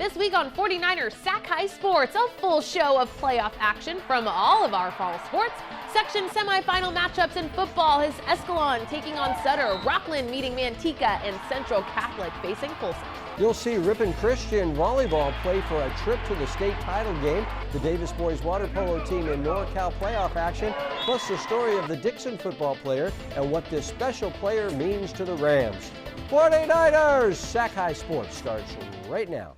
This week on 49ers Sac-Hi Sports, a full show of playoff action from all of our fall sports. Section semifinal matchups in football has Escalon taking on Sutter, Rockland meeting Manteca, and Central Catholic facing Folsom. You'll see Ripon Christian volleyball play for a trip to the state title game, the Davis boys water polo team in NorCal playoff action, plus the story of the Dixon football player and what this special player means to the Rams. 49ers Sac-Hi Sports starts right now.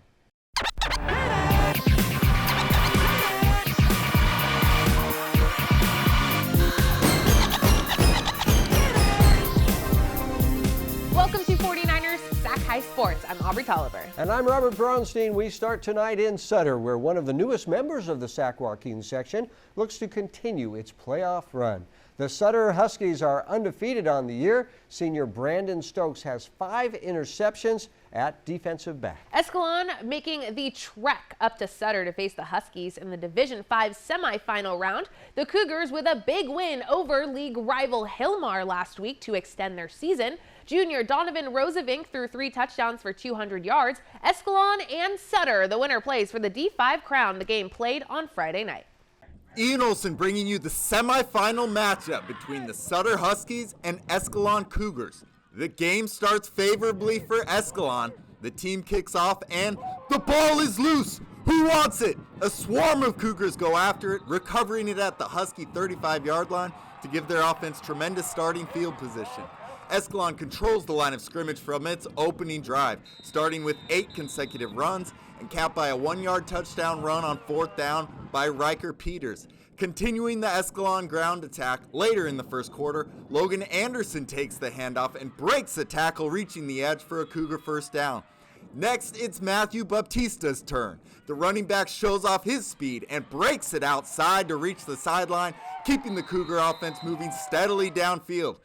Welcome to 49ers Sac-Hi Sports. I'm Aubrey Tolliver. And I'm Robert Braunstein. We start tonight in Sutter, where one of the newest members of the Sac-Joaquin section looks to continue its playoff run. The Sutter Huskies are undefeated on the year. Senior Brandon Stokes has 5 interceptions at defensive back. Escalon making the trek up to Sutter to face the Huskies in the Division 5 semifinal round. The Cougars with a big win over league rival Hilmar last week to extend their season. Junior Donovan Rosevink threw 3 touchdowns for 200 yards. Escalon and Sutter, the winner plays for the D5 crown. The game played on Friday night. Ian Olson bringing you the semifinal matchup between the Sutter Huskies and Escalon Cougars. The game starts favorably for Escalon. The team kicks off and the ball is loose. Who wants it? A swarm of Cougars go after it, recovering it at the Husky 35-yard line to give their offense tremendous starting field position. Escalon controls the line of scrimmage from its opening drive, starting with 8 consecutive runs and capped by a 1-yard touchdown run on 4th down by Riker Peters. Continuing the Escalon ground attack, later in the first quarter, Logan Anderson takes the handoff and breaks a tackle, reaching the edge for a Cougar first down. Next, it's Matthew Baptista's turn. The running back shows off his speed and breaks it outside to reach the sideline, keeping the Cougar offense moving steadily downfield.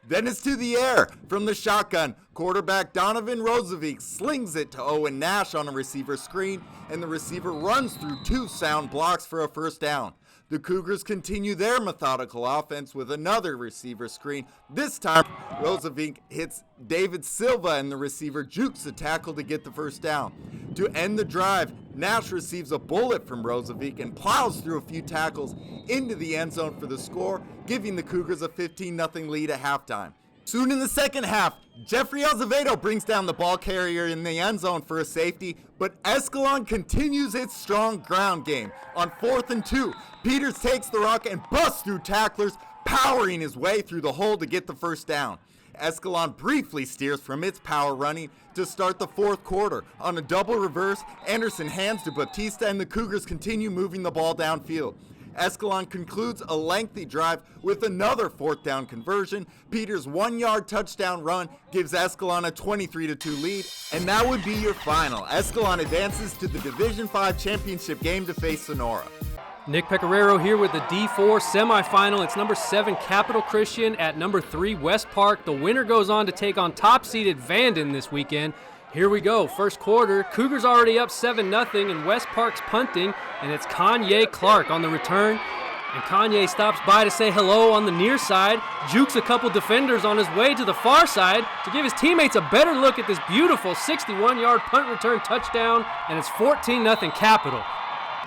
Then it's to the air. From the shotgun, quarterback Donovan Rosevik slings it to Owen Nash on a receiver screen, and the receiver runs through 2 sound blocks for a first down. The Cougars continue their methodical offense with another receiver screen. This time, Rosevik hits David Silva, and the receiver jukes the tackle to get the first down. To end the drive, Nash receives a bullet from Rosevik and plows through a few tackles into the end zone for the score, giving the Cougars a 15-0 lead at halftime. Soon in the second half, Jeffrey Azevedo brings down the ball carrier in the end zone for a safety, but Escalon continues its strong ground game. On 4th and 2, Peters takes the rock and busts through tacklers, powering his way through the hole to get the first down. Escalon briefly steers from its power running to start the 4th quarter. On a double reverse, Anderson hands to Batista, and the Cougars continue moving the ball downfield. Escalon concludes a lengthy drive with another 4th down conversion. Peters' 1-yard touchdown run gives Escalon a 23-2 lead, and that would be your final. Escalon advances to the Division 5 championship game to face Sonora. Nick Pecoraro here with the D4 semifinal. It's number 7 Capital Christian at number 3 West Park. The winner goes on to take on top-seeded Vanden this weekend. Here we go, first quarter. Cougars already up 7-0, and West Park's punting, and it's Kanye Clark on the return. And Kanye stops by to say hello on the near side, jukes a couple defenders on his way to the far side to give his teammates a better look at this beautiful 61-yard punt return touchdown, and it's 14-0 Capital.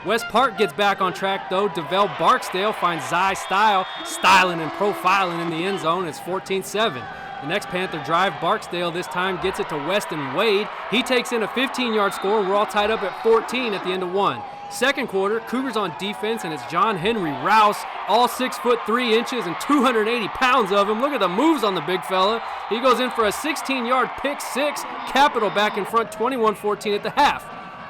West Park gets back on track, though. DeVell Barksdale finds Zy Style styling and profiling in the end zone. It's 14-7. The next Panther drive, Barksdale this time gets it to Weston Wade. He takes in a 15-yard score, and we're all tied up at 14 at the end of 1. Second quarter, Cougars on defense, and it's John Henry Rouse, all 6 foot 3 inches and 280 pounds of him. Look at the moves on the big fella. He goes in for a 16-yard pick six. Capital back in front, 21-14 at the half.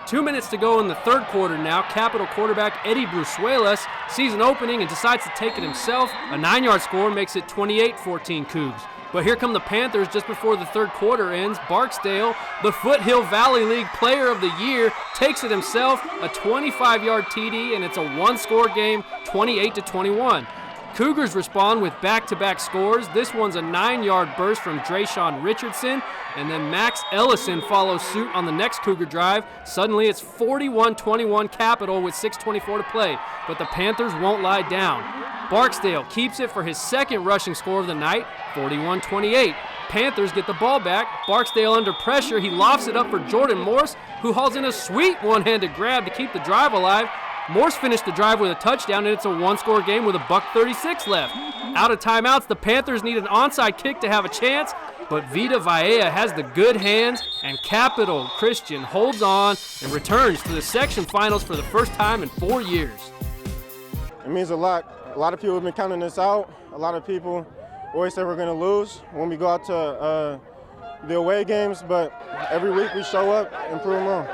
2 minutes to go in the third quarter now. Capital quarterback Eddie Brusuelas sees an opening and decides to take it himself. A 9-yard score makes it 28-14 Cougs. But here come the Panthers just before the third quarter ends. Barksdale, the Foothill Valley League Player of the Year, takes it himself, a 25-yard TD, and it's a 1-score game, 28-21. Cougars respond with back-to-back scores. This one's a 9-yard burst from Drayshawn Richardson, and then Max Ellison follows suit on the next Cougar drive. Suddenly it's 41-21 Capital with 6:24 to play, but the Panthers won't lie down. Barksdale keeps it for his second rushing score of the night, 41-28. Panthers get the ball back. Barksdale under pressure. He lofts it up for Jordan Morse, who hauls in a sweet one-handed grab to keep the drive alive. Morse finished the drive with a touchdown, and it's a one-score game with $1:36 left. Out of timeouts, the Panthers need an onside kick to have a chance, but Vita Vaea has the good hands, and Capital Christian holds on and returns to the section finals for the first time in 4 years. It means a lot. A lot of people have been counting this out. A lot of people always say we're going to lose when we go out to the away games, but every week we show up and prove them wrong.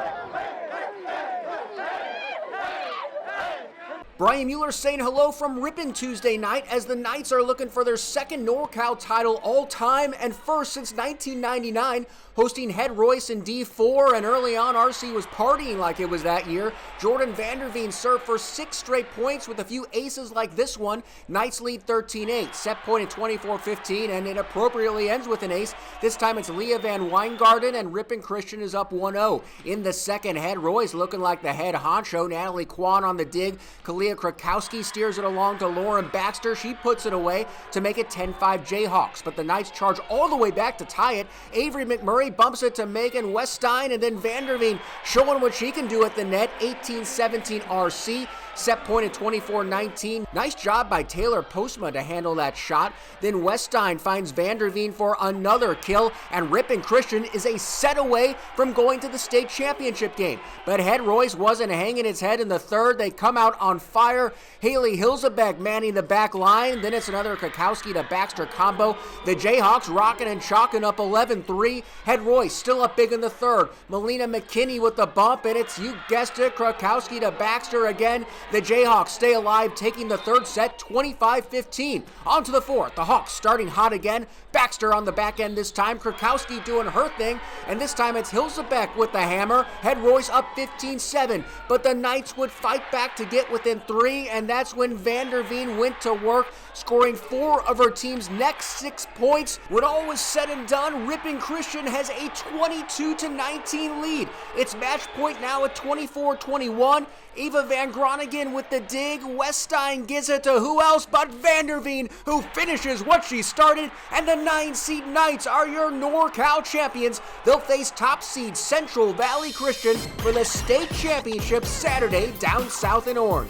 Brian Mueller saying hello from Ripon Tuesday night as the Knights are looking for their second NorCal title all time and first since 1999, hosting Head Royce in D4, and early on RC was partying like it was that year. Jordan Vanderveen served for 6 straight points with a few aces like this one. Knights lead 13-8, set point at 24-15, and it appropriately ends with an ace. This time it's Leah Van Weingarten, and Ripon Christian is up 1-0. In the second, Head Royce looking like the head honcho. Natalie Kwan on the dig. Kalia Krakowski steers it along to Lauren Baxter. She puts it away to make it 10-5 Jayhawks, but the Knights charge all the way back to tie it. Avery McMurray bumps it to Megan Weststein, and then Vanderveen showing what she can do at the net, 18-17 RC. Set point at 24-19. Nice job by Taylor Postma to handle that shot. Then Weststein finds Vanderveen for another kill, and Ripon Christian is a set away from going to the state championship game. But Head Royce wasn't hanging its head in the third. They come out on fire. Haley Hilzebeck manning the back line. Then it's another Krakowski to Baxter combo. The Jayhawks rocking and chalking up 11-3. Head Royce still up big in the third. Melina McKinney with the bump, and it's, you guessed it, Krakowski to Baxter again. The Jayhawks stay alive, taking the third set 25-15. On to the fourth. The Hawks starting hot again. Baxter on the back end this time. Krakowski doing her thing. And this time it's Hilzebeck with the hammer. Head Royce up 15-7. But the Knights would fight back to get within 3. And that's when Vanderveen went to work, scoring 4 of her team's next 6 points. When all was said and done, Ripon Christian has a 22-19 lead. It's match point now at 24-21. Eva Van Groningen with the dig. Weststein gives it to who else but Vanderveen, who finishes what she started, and the 9-seed Knights are your NorCal champions. They'll face top seed Central Valley Christian for the state championship Saturday down south in Orange.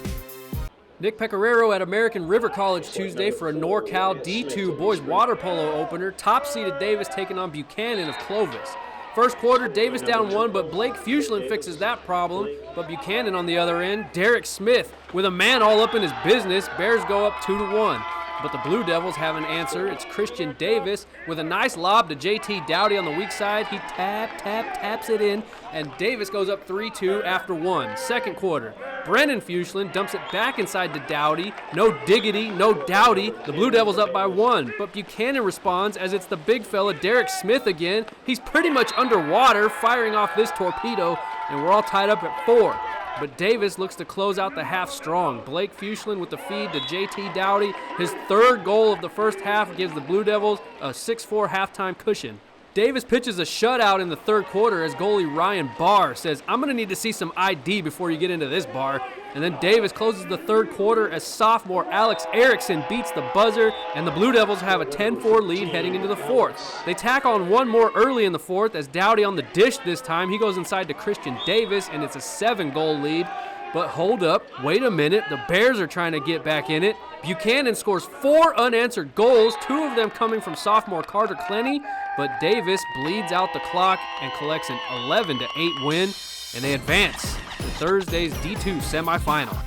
Nick Pecoraro at American River College Tuesday for a NorCal D2 boys water polo opener. Top-seeded Davis taking on Buchanan of Clovis. First quarter, Davis down 1, but Blake Fuchslin fixes that problem. But Buchanan on the other end, Derek Smith with a man all up in his business. Bears go up 2-1. But the Blue Devils have an answer. It's Christian Davis with a nice lob to JT Dowdy on the weak side. He taps it in, and Davis goes up 3-2 after 1. Second quarter, Brennan Fuchslin dumps it back inside to Dowdy. No diggity, no Dowdy. The Blue Devils up by 1, but Buchanan responds as it's the big fella Derek Smith again. He's pretty much underwater, firing off this torpedo, and we're all tied up at 4. But Davis looks to close out the half strong. Blake Fuchslin with the feed to JT Dowdy. His third goal of the first half gives the Blue Devils a 6-4 halftime cushion. Davis pitches a shutout in the third quarter as goalie Ryan Barr says, "I'm going to need to see some ID before you get into this, Barr." And then Davis closes the third quarter as sophomore Alex Erickson beats the buzzer, and the Blue Devils have a 10-4 lead heading into the fourth. They tack on one more early in the fourth as Dowdy on the dish this time. He goes inside to Christian Davis, and it's a 7-goal lead. But hold up, wait a minute, the Bears are trying to get back in it. Buchanan scores 4 unanswered goals, 2 of them coming from sophomore Carter Clenny, but Davis bleeds out the clock and collects an 11-8 win, and they advance to Thursday's D2 semifinal.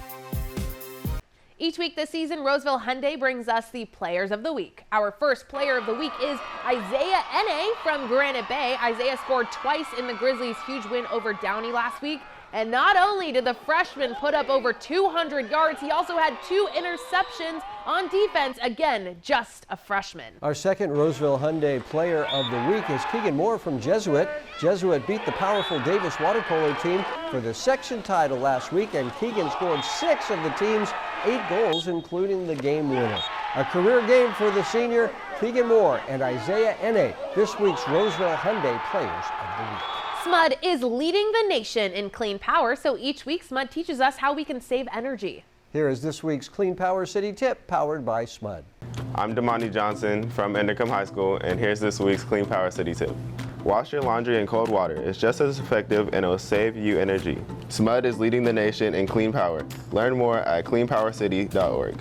Each week this season, Roseville Hyundai brings us the Players of the Week. Our first Player of the Week is Isaiah Ene from Granite Bay. Isaiah scored twice in the Grizzlies' huge win over Downey last week. And not only did the freshman put up over 200 yards, he also had 2 interceptions on defense. Again, just a freshman. Our second Roseville Hyundai Player of the Week is Keegan Moore from Jesuit. Jesuit beat the powerful Davis water polo team for the section title last week, and Keegan scored 6 of the team's 8 goals, including the game winner. A career game for the senior. Keegan Moore and Isaiah Ene, this week's Roseville Hyundai Players of the Week. SMUD is leading the nation in clean power, so each week SMUD teaches us how we can save energy. Here is this week's Clean Power City Tip, powered by SMUD. I'm Damani Johnson from Endicott High School, and here's this week's Clean Power City Tip. Wash your laundry in cold water. It's just as effective and it'll save you energy. SMUD is leading the nation in clean power. Learn more at cleanpowercity.org.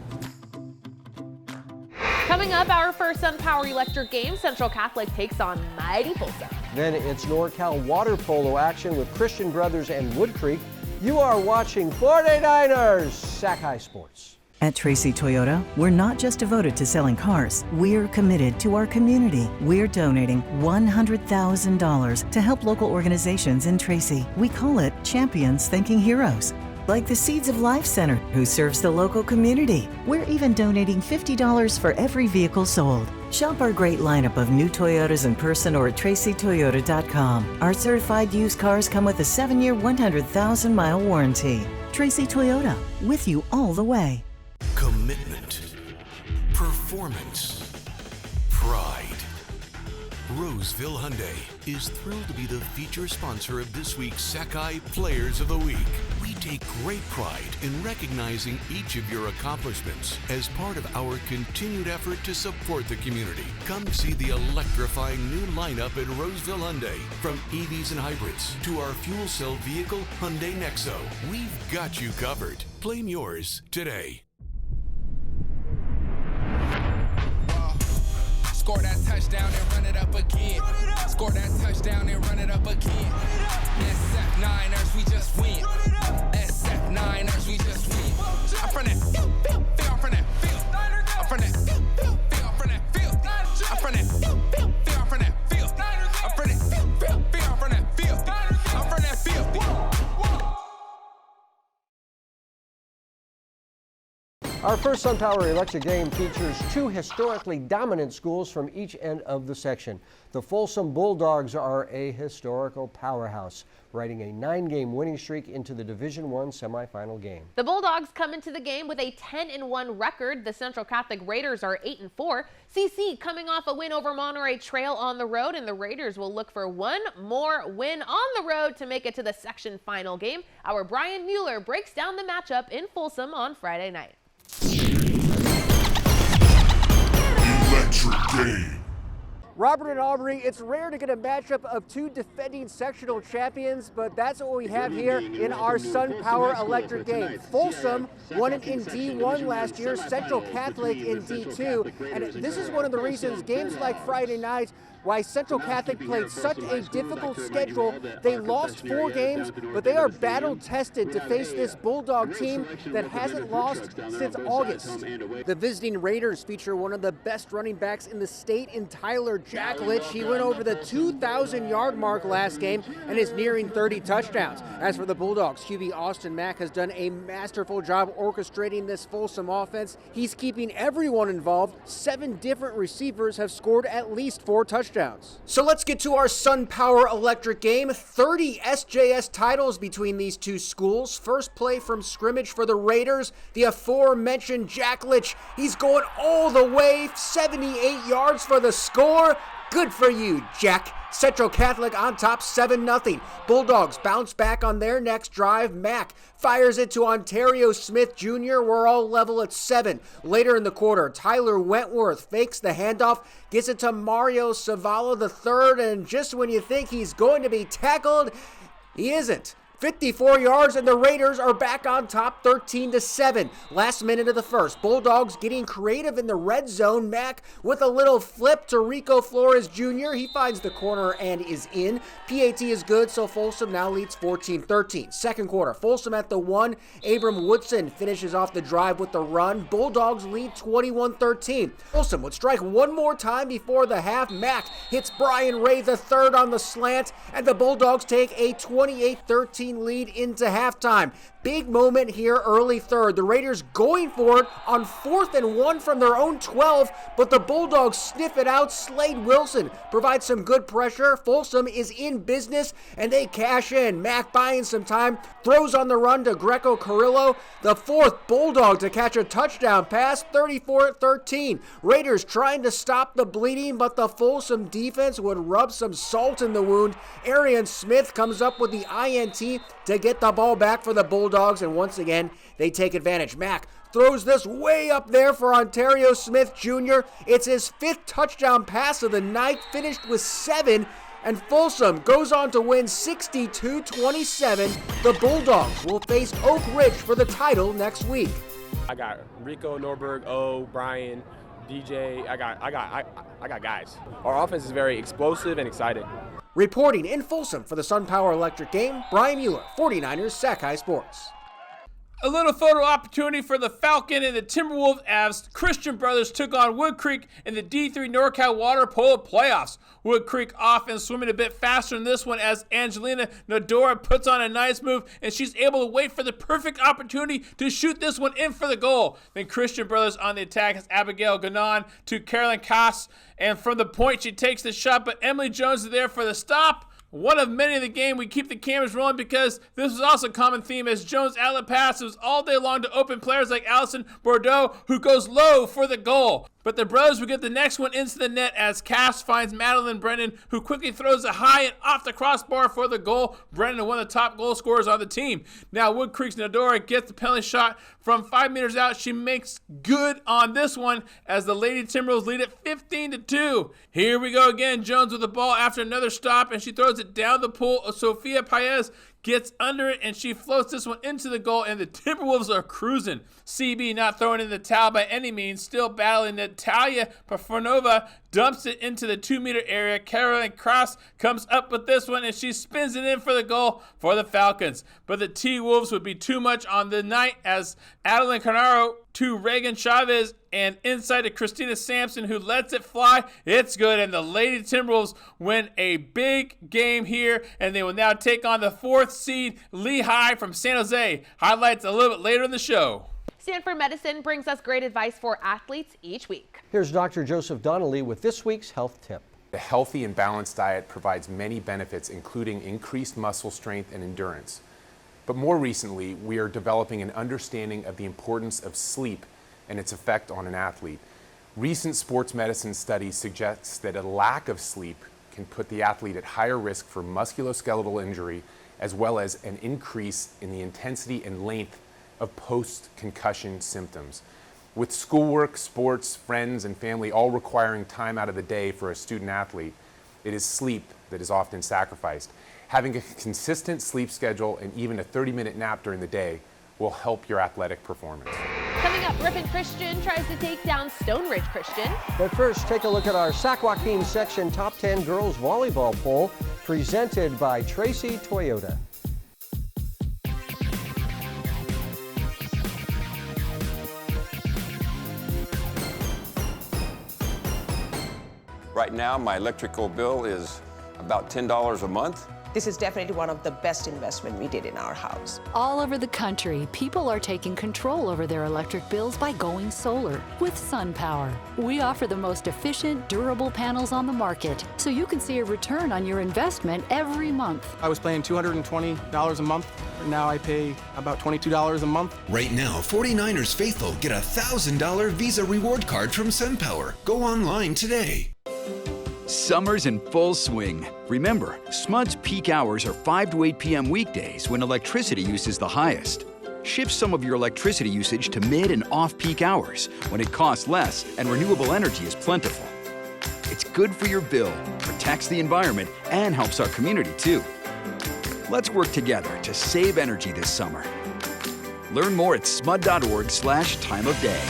Coming up, our first SunPower Electric game, Central Catholic takes on mighty Folsom. Then it's NorCal water polo action with Christian Brothers and Wood Creek. You are watching 49ers Sac-Hi Sports. At Tracy Toyota, we're not just devoted to selling cars. We're committed to our community. We're donating $100,000 to help local organizations in Tracy. We call it Champions Thinking Heroes, like the Seeds of Life Center, who serves the local community. We're even donating $50 for every vehicle sold. Shop our great lineup of new Toyotas in person or at tracytoyota.com. Our certified used cars come with a 7-year, 100,000-mile warranty. Tracy Toyota, with you all the way. Commitment, performance, pride. Roseville Hyundai is thrilled to be the feature sponsor of this week's Sac-Hi Players of the Week. We take great pride in recognizing each of your accomplishments as part of our continued effort to support the community. Come see the electrifying new lineup at Roseville Hyundai. From EVs and hybrids to our fuel cell vehicle, Hyundai Nexo, we've got you covered. Claim yours today. Score that touchdown and run it up again. Score that touchdown and run it up again. SF9ers, we just win. SF9ers, we just win. I'm from that field, I'm from that field. I'm from that field, I'm from that field. I'm from that field, I'm from that field. I'm from that field, I'm from that field. I'm from that field. Our first SunPower Electric game features two historically dominant schools from each end of the section. The Folsom Bulldogs are a historical powerhouse, riding a 9-game winning streak into the Division I semifinal game. The Bulldogs come into the game with a 10-1 record. The Central Catholic Raiders are 8-4. CC coming off a win over Monterey Trail on the road, and the Raiders will look for one more win on the road to make it to the section final game. Our Brian Mueller breaks down the matchup in Folsom on Friday night. Electric game. Robert and Aubrey, it's rare to get a matchup of two defending sectional champions, but that's what we have here in our SunPower Electric game. Folsom won it in D1 last year, Central Catholic in D2, and this is one of the reasons games like Friday night why Central Catholic played such a difficult schedule. They lost 4 games, but they are battle-tested to face this Bulldog team that hasn't lost since August. The visiting Raiders feature one of the best running backs in the state in Tyler Jacklich. He went over the 2,000-yard mark last game and is nearing 30 touchdowns. As for the Bulldogs, QB Austin Mack has done a masterful job orchestrating this Folsom offense. He's keeping everyone involved. 7 different receivers have scored at least 4 touchdowns. So let's get to our SunPower Electric game. 30 SJS titles between these two schools. First play from scrimmage for the Raiders, the aforementioned Jacklich. He's going all the way, 78 yards for the score. Good for you, Jack. Central Catholic on top 7-0. Bulldogs bounce back on their next drive. Mack fires it to Ontario Smith Jr. We're all level at 7. Later in the quarter, Tyler Wentworth fakes the handoff, gets it to Mario Savala III, and just when you think he's going to be tackled, he isn't. 54 yards, and the Raiders are back on top 13-7. Last minute of the first. Bulldogs getting creative in the red zone. Mack with a little flip to Rico Flores Jr. He finds the corner and is in. PAT is good, so Folsom now leads 14-13. Second quarter, Folsom at the 1. Abram Woodson finishes off the drive with the run. Bulldogs lead 21-13. Folsom would strike one more time before the half. Mack hits Brian Ray III on the slant, and the Bulldogs take a 28-13 14 lead into halftime. Big moment here early third. The Raiders going for it on 4th and 1 from their own 12, but the Bulldogs sniff it out. Slade Wilson provides some good pressure. Folsom is in business, and they cash in. Mack buying some time, throws on the run to Greco Carrillo. The 4th Bulldog to catch a touchdown pass, 34-13. Raiders trying to stop the bleeding, but the Folsom defense would rub some salt in the wound. Arian Smith comes up with the INT to get the ball back for the Bulldogs, and once again, they take advantage. Mack throws this way up there for Ontario Smith Jr. It's his 5th touchdown pass of the night, finished with 7, and Folsom goes on to win 62-27. The Bulldogs will face Oak Ridge for the title next week. I got Rico, Norberg, O, Brian, DJ. I got guys. Our offense is very explosive and exciting. Reporting in Folsom for the SunPower Electric game, Brian Mueller, 49ers Sac-Hi Sports. A little photo opportunity for the Falcon and the Timberwolves as Christian Brothers took on Wood Creek in the D3 NorCal Water Polo Playoffs. Wood Creek off and swimming a bit faster in this one as Angelina Nodora puts on a nice move, and she's able to wait for the perfect opportunity to shoot this one in for the goal. Then Christian Brothers on the attack as Abigail Ganon to Carolyn Koss, and from the point she takes the shot, but Emily Jones is there for the stop. One of many in the game. We keep the cameras rolling because this was also a common theme as Jones outlet passes all day long to open players like Allison Bordeaux, who goes low for the goal. But the brothers will get the next one into the net as Cass finds Madeline Brennan, who quickly throws it high and off the crossbar for the goal. Brennan, one of the top goal scorers on the team. Now Wood Creek's Nodora gets the penalty shot from 5 meters out. She makes good on this one as the Lady Timberwolves lead it 15-2. Here we go again. Jones with the ball after another stop, and she throws it down the pool. Sophia Paez gets under it, and she floats this one into the goal, and the Timberwolves are cruising. CB not throwing in the towel by any means, still battling. Natalia Pafanova dumps it into the 2-meter area. Caroline Cross comes up with this one, and she spins it in for the goal for the Falcons. But the T-Wolves would be too much on the night as Adeline Canaro to Reagan Chavez and inside to Christina Sampson, who lets it fly. It's good, and the Lady Timberwolves win a big game here, and they will now take on the 4th seed Lehigh from San Jose. Highlights a little bit later in the show. Stanford Medicine brings us great advice for athletes each week. Here's Dr. Joseph Donnelly with this week's health tip. A healthy and balanced diet provides many benefits, including increased muscle strength and endurance. But more recently, we are developing an understanding of the importance of sleep and its effect on an athlete. Recent sports medicine studies suggest that a lack of sleep can put the athlete at higher risk for musculoskeletal injury, as well as an increase in the intensity and length of post-concussion symptoms. With schoolwork, sports, friends, and family all requiring time out of the day for a student athlete, it is sleep that is often sacrificed. Having a consistent sleep schedule and even a 30-minute nap during the day will help your athletic performance. Coming up, Ripon Christian tries to take down Stone Ridge Christian. But first, take a look at our Sac Joaquin section Top 10 Girls Volleyball Poll, presented by Tracy Toyota. Right now, my electrical bill is about $10 a month. This is definitely one of the best investments we did in our house. All over the country, people are taking control over their electric bills by going solar with SunPower. We offer the most efficient, durable panels on the market, so you can see a return on your investment every month. I was paying $220 a month. Now I pay about $22 a month. Right now, 49ers faithful get a $1,000 Visa reward card from SunPower. Go online today. Summer's in full swing. Remember, SMUD's peak hours are 5 to 8 p.m. weekdays when electricity use is the highest. Shift some of your electricity usage to mid and off-peak hours when it costs less and renewable energy is plentiful. It's good for your bill, protects the environment, and helps our community too. Let's work together to save energy this summer. Learn more at smud.org/time of day.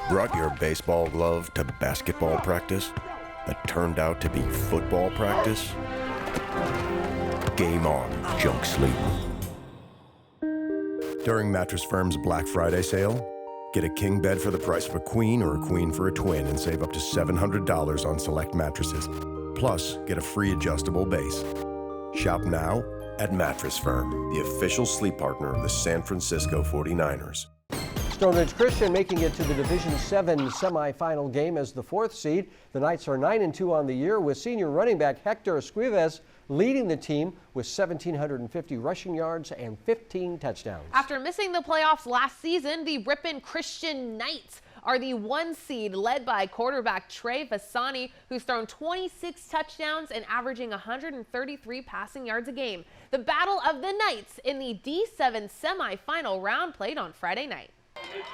Brought your baseball glove to basketball practice that turned out to be football practice? Game on, junk sleep. During Mattress Firm's Black Friday sale, Get a king bed for the price of a queen or a queen for a twin and save up to $700 on select mattresses. Plus, get a free adjustable base. Shop now at Mattress Firm, the official sleep partner of the San Francisco 49ers. Stone Ridge Christian making it to the Division 7 semifinal game as the 4th seed. The Knights are 9-2 on the year, with senior running back Hector Esquives leading the team with 1,750 rushing yards and 15 touchdowns. After missing the playoffs last season, the Ripon Christian Knights are the 1 seed, led by quarterback Trey Fasani, who's thrown 26 touchdowns and averaging 133 passing yards a game. The battle of the Knights in the D7 semifinal round played on Friday night.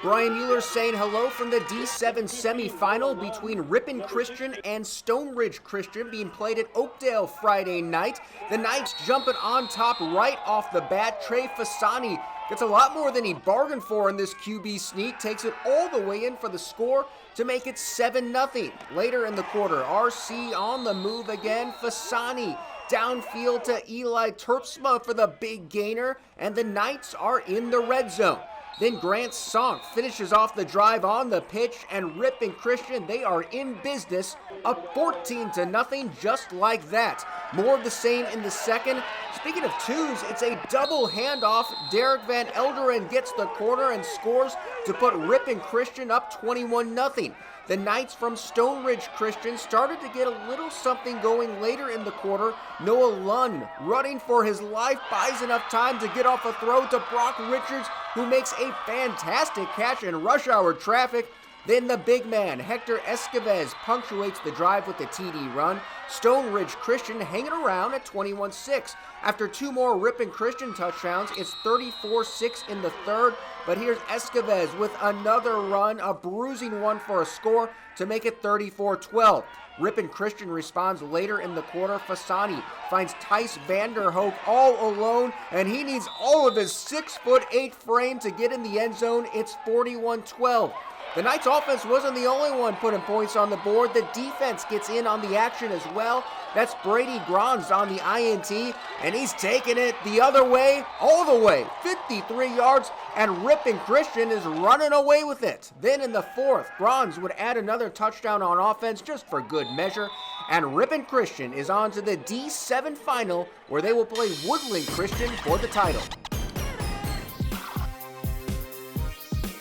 Brian Mueller saying hello from the D7 semifinal between Ripon Christian and Stone Ridge Christian, being played at Oakdale Friday night. The Knights jumping on top right off the bat. Trey Fasani gets a lot more than he bargained for in this QB sneak, takes it all the way in for the score to make it 7-0. Later in the quarter, RC on the move again. Fasani downfield to Eli Terpsma for the big gainer, and the Knights are in the red zone. Then Grant Sonk finishes off the drive on the pitch, and Ripon Christian, they are in business, up 14-0 just like that. More of the same in the second. Speaking of twos, it's a double handoff. Derek Van Elderen gets the corner and scores to put Ripon Christian up 21-0. The Knights from Stone Ridge Christian started to get a little something going later in the quarter. Noah Lund, running for his life, buys enough time to get off a throw to Brock Richards, who makes a fantastic catch in rush hour traffic. Then the big man, Hector Esquives, punctuates the drive with the TD run. Stone Ridge Christian hanging around at 21-6. After 2 more Ripon Christian touchdowns, it's 34-6 in the third. But here's Esquives with another run, a bruising one for a score to make it 34-12. Ripon Christian responds later in the quarter. Fasani finds Tice Vanderhoek all alone, and he needs all of his 6'8" frame to get in the end zone. It's 41-12. The Knights offense wasn't the only one putting points on the board. The defense gets in on the action as well. That's Brady Grons on the INT, and he's taking it the other way, all the way, 53 yards, and Ripon Christian is running away with it. Then in the fourth, Grons would add another touchdown on offense just for good measure, and Ripon Christian is on to the D7 final, where they will play Woodland Christian for the title.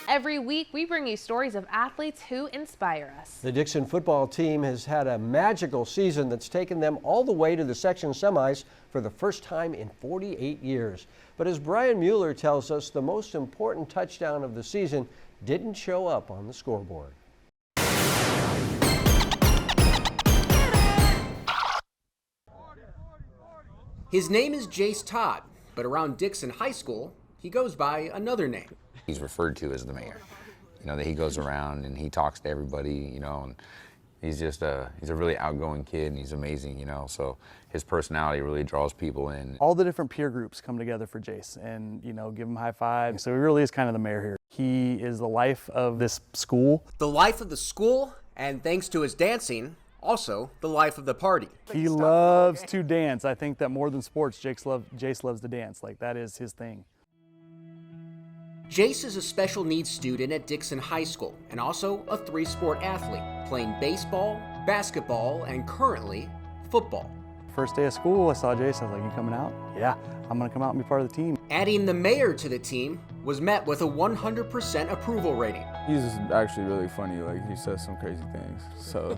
Every week, we bring you stories of athletes who inspire us. The Dixon football team has had a magical season that's taken them all the way to the section semis for the first time in 48 years. But as Brian Mueller tells us, the most important touchdown of the season didn't show up on the scoreboard. His name is Jace Todd, but around Dixon High School, he goes by another name. He's referred to as the mayor. You know, that he goes around and he talks to everybody, you know, and he's just he's a really outgoing kid and he's amazing, you know, so his personality really draws people in. All the different peer groups come together for Jace and, you know, give him high five. So he really is kind of the mayor here. He is the life of this school. The life of the school, and thanks to his dancing, also the life of the party. He loves to dance. I think that more than sports, Jace loves to dance. Like, that is his thing. Jace is a special needs student at Dixon High School and also a 3-sport athlete, playing baseball, basketball, and currently football. First day of school, I saw Jace. I was like, "You coming out?" "Yeah, I'm going to come out and be part of the team." Adding the mayor to the team was met with a 100% approval rating. He's actually really funny. Like, he says some crazy things. So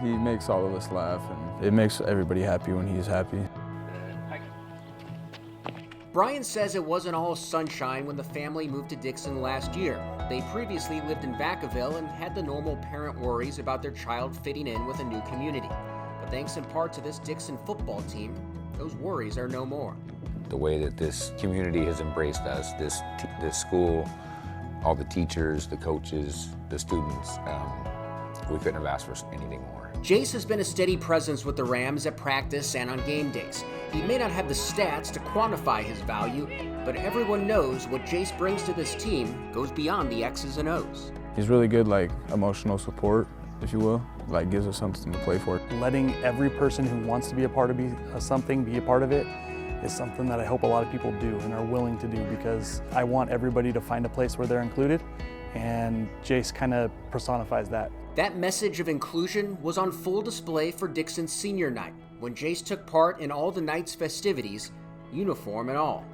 he makes all of us laugh, and it makes everybody happy when he's happy. Brian says it wasn't all sunshine when the family moved to Dixon last year. They previously lived in Vacaville and had the normal parent worries about their child fitting in with a new community. But thanks in part to this Dixon football team, those worries are no more. The way that this community has embraced us, this school, all the teachers, the coaches, the students, we couldn't have asked for anything more. Jace has been a steady presence with the Rams at practice and on game days. He may not have the stats to quantify his value, but everyone knows what Jace brings to this team goes beyond the X's and O's. He's really good, like, emotional support, if you will. Like, gives us something to play for. Letting every person who wants to be a part of something be a part of it is something that I hope a lot of people do and are willing to do, because I want everybody to find a place where they're included and Jace kind of personifies that. That message of inclusion was on full display for Dixon's senior night, when Jace took part in all the night's festivities, uniform and all.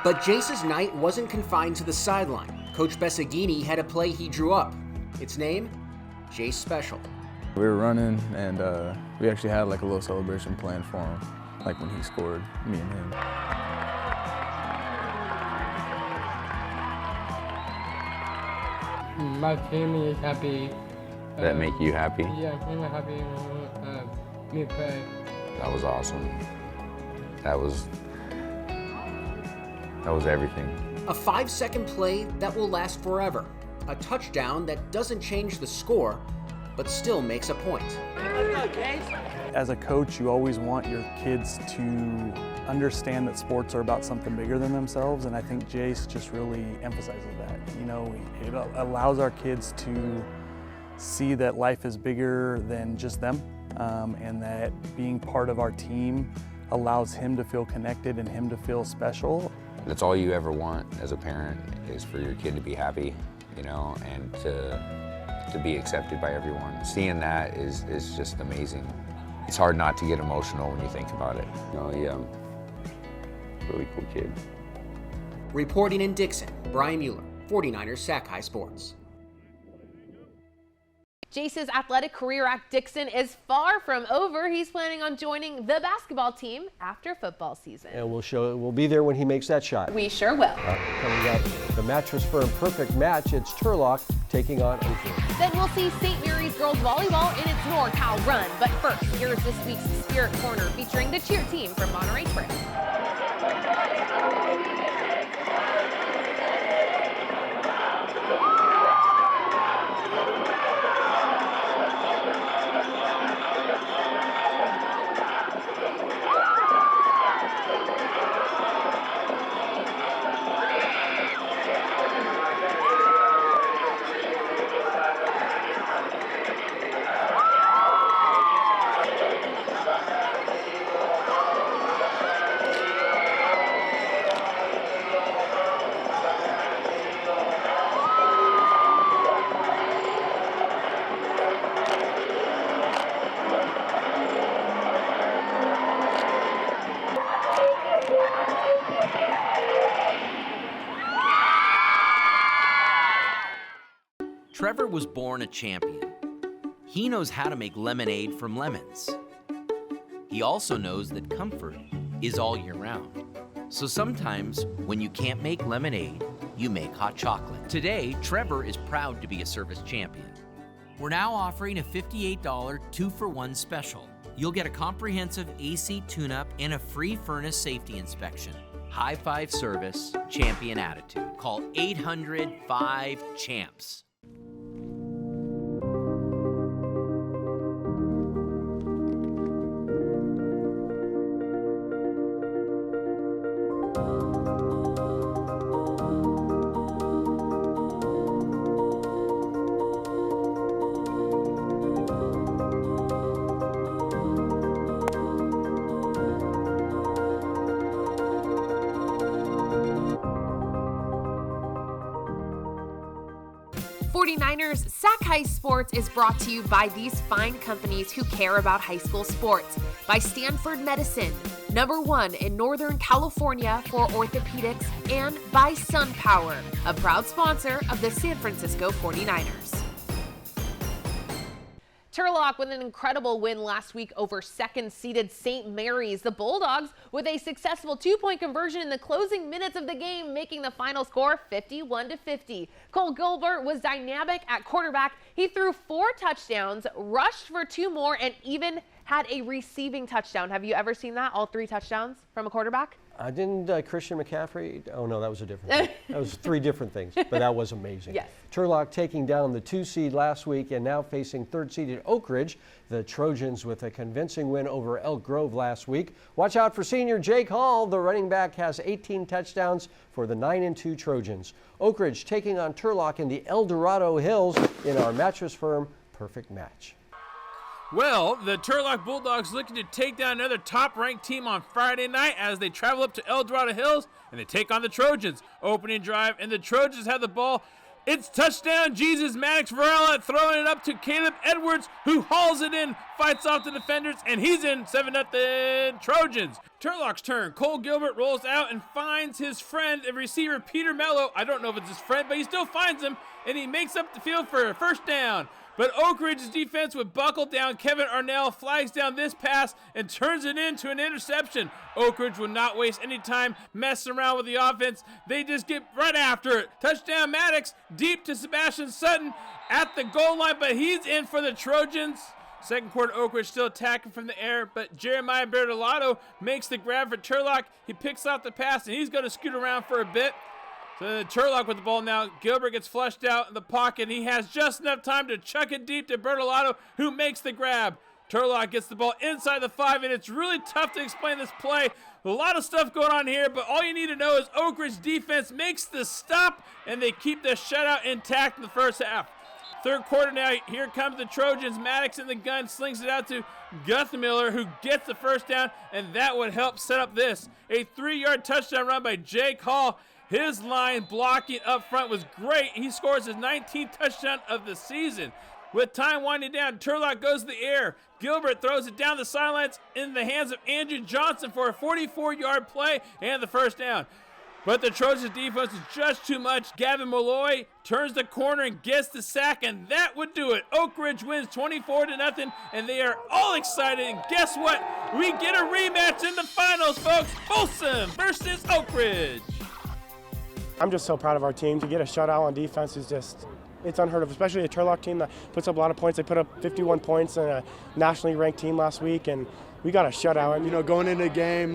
But Jace's night wasn't confined to the sideline. Coach Bessaghini had a play he drew up. Its name, Jace Special. We were running, and we actually had like a little celebration planned for him, like when he scored, me and him. My family is happy. That make you happy? Yeah, I'm happy me play. That was awesome. That was everything. A 5-second play that will last forever. A touchdown that doesn't change the score, but still makes a point. As a coach, you always want your kids to understand that sports are about something bigger than themselves, and I think Jace just really emphasizes that. You know, it allows our kids to see that life is bigger than just them, and that being part of our team allows him to feel connected and him to feel special. That's all you ever want as a parent, is for your kid to be happy, you know, and to be accepted by everyone. Seeing that is just amazing. It's hard not to get emotional when you think about it. You know, yeah, really cool kid. Reporting in Dixon, Brian Mueller, 49ers Sac-Hi Sports. Jace's athletic career at Dixon is far from over. He's planning on joining the basketball team after football season. And we'll be there when he makes that shot. We sure will. Coming up, the Mattress Firm Perfect Match. It's Turlock taking on Oakland. Then we'll see St. Mary's girls volleyball in its NorCal run. But first, here's this week's Spirit Corner featuring the cheer team from Monterey Spring. Trevor was born a champion. He knows how to make lemonade from lemons. He also knows that comfort is all year round. So sometimes, when you can't make lemonade, you make hot chocolate. Today, Trevor is proud to be a service champion. We're now offering a $58 2-for-1 special. You'll get a comprehensive AC tune-up and a free furnace safety inspection. High five service, champion attitude. Call 800-5-CHAMPS. '49ers Sac-Hi Sports is brought to you by these fine companies who care about high school sports. By Stanford Medicine, #1 in Northern California for orthopedics, and by SunPower, a proud sponsor of the San Francisco 49ers. Turlock with an incredible win last week over second-seeded St. Mary's. The Bulldogs with a successful 2-point conversion in the closing minutes of the game, making the final score 51-50. Cole Gilbert was dynamic at quarterback. He threw 4 touchdowns, rushed for 2 more, and even had a receiving touchdown. Have you ever seen that? All 3 touchdowns from a quarterback? Didn't Christian McCaffrey? Oh, no, that was a different thing. That was 3 different things, but that was amazing. Yes. Turlock taking down the 2 seed last week and now facing 3rd seeded Oak Ridge. The Trojans with a convincing win over Elk Grove last week. Watch out for senior Jake Hall. The running back has 18 touchdowns for the 9-2 Trojans. Oak Ridge taking on Turlock in the El Dorado Hills in our Mattress Firm Perfect Match. Well, the Turlock Bulldogs looking to take down another top-ranked team on Friday night as they travel up to El Dorado Hills and they take on the Trojans. Opening drive, and the Trojans have the ball. It's touchdown, Jesus Maddox Varela throwing it up to Caleb Edwards, who hauls it in, fights off the defenders, and he's in. 7-0 Trojans. Turlock's turn. Cole Gilbert rolls out and finds his friend and receiver Peter Mello. I don't know if it's his friend, but he still finds him, and he makes up the field for a first down. But Oak Ridge's defense would buckle down. Kevin Arnell flags down this pass and turns it into an interception. Oak Ridge would not waste any time messing around with the offense. They just get right after it. Touchdown Maddox, deep to Sebastian Sutton at the goal line, but he's in for the Trojans. Second quarter, Oak Ridge still attacking from the air, but Jeremiah Bertolato makes the grab for Turlock. He picks out the pass, and he's going to scoot around for a bit. So Turlock with the ball now. Gilbert gets flushed out in the pocket. He has just enough time to chuck it deep to Bertolato, who makes the grab. Turlock gets the ball inside the 5, and it's really tough to explain this play. A lot of stuff going on here, but all you need to know is Oak Ridge defense makes the stop, and they keep the shutout intact in the first half. Third quarter now, here comes the Trojans. Maddox in the gun, slings it out to Guthmiller, who gets the first down, and that would help set up this. A 3-yard touchdown run by Jake Hall. His line blocking up front was great. He scores his 19th touchdown of the season. With time winding down, Turlock goes to the air. Gilbert throws it down the sidelines in the hands of Andrew Johnson for a 44-yard play and the first down. But the Trojans defense is just too much. Gavin Malloy turns the corner and gets the sack, and that would do it. Oak Ridge wins 24-0, and they are all excited. And guess what? We get a rematch in the finals, folks. Folsom versus Oak Ridge. I'm just so proud of our team. To get a shutout on defense is just, it's unheard of, especially a Turlock team that puts up a lot of points. They put up 51 points in a nationally ranked team last week, and we got a shutout. You know, going into the game,